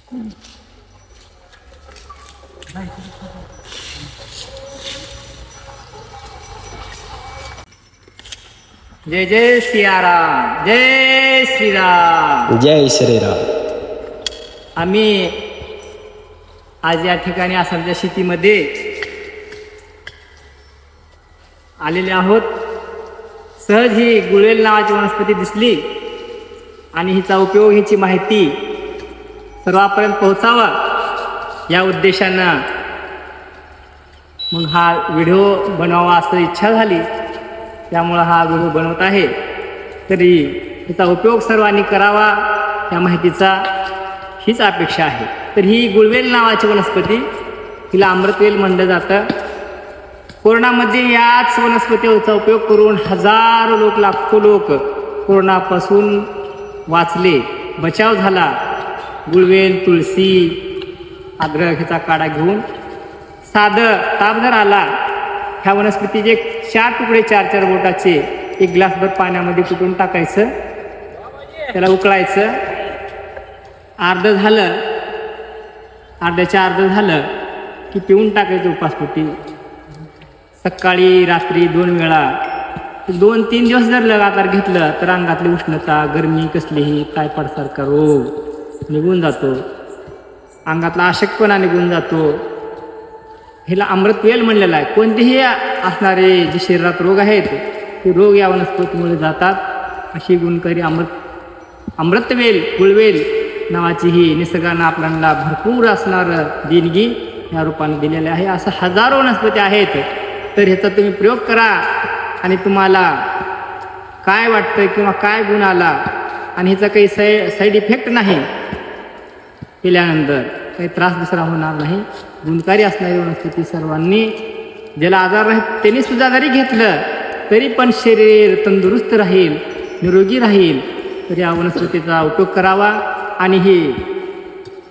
जय जय सियाराम, जय श्रीराम, जय श्रीराम. आम्ही आज या ठिकाणी आसामच्या शेतीमध्ये आलेले आहोत. सहज ही गुळवेल नावाची वनस्पती दिसली आणि हिचा उपयोग, हिची माहिती सर्वांपर्यंत पोहोचावा या उद्देशानं मग हा व्हिडिओ बनवावा असं इच्छा झाली. त्यामुळं हा व्हिडिओ बनवत आहे. तरी हिचा उपयोग सर्वांनी करावा या माहितीचा हीच अपेक्षा आहे. तर ही गुळवेल नावाची वनस्पती, हिला अमृतवेल म्हणलं जातं. कोरोनामध्ये याच वनस्पतीचा उपयोग करून हजारो लोक, लाखो लोक कोरोनापासून वाचले, बचाव झाला. गुळवेल, तुळशी, अद्रक ह्याचा काढा घेऊन साधं ताप जर आला, ह्या वनस्पतीचे 4 तुकडे 4-4 बोटाचे 1 ग्लासभर पाण्यामध्ये कुटून टाकायचं, त्याला उकळायचं. अर्ध झालं, अर्ध्याच्या अर्ध झालं की पिऊन टाकायचं उपासपोटी. सकाळी रात्री 2 वेळा. 2-3 दिवस जर लगातार घेतलं तर अंगातली उष्णता, गरमी, कसलीही टायफॉइडसारखा रोग निघून जातो. अंगातला अशक्तपणा निघून जातो. ह्याला अमृतवेल म्हणलेलं आहे. कोणतेही असणारे जे शरीरात रोग आहेत ते रोग या वनस्पतीमुळे जातात. अशी गुणकारी अमृतवेल, गुळवेल नावाची ही निसर्गानं आपल्याला भरपूर असणारं देणगी या रूपाने दिलेले आहे. असं हजारो वनस्पती आहेत. तर ह्याचा तुम्ही प्रयोग करा आणि तुम्हाला काय वाटतं किंवा काय गुण आला आणि ह्याचा काही साईड इफेक्ट नाही, केल्यानंतर काही त्रास दुसरा होणार नाही. गुणकारी असणारी वनस्पती सर्वांनी, ज्याला आजार नाही त्यांनी सुद्धा जरी घेतलं तरी पण शरीर तंदुरुस्त राहील, निरोगी राहील. तर या वनस्पतीचा उपयोग करावा आणि ही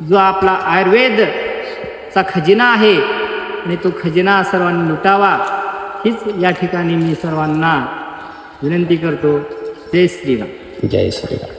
जो आपला आयुर्वेदचा खजिना आहे आणि तो खजिना सर्वांनी लुटावा, हीच या ठिकाणी मी सर्वांना विनंती करतो. जय श्रीराम. जय श्रीराम.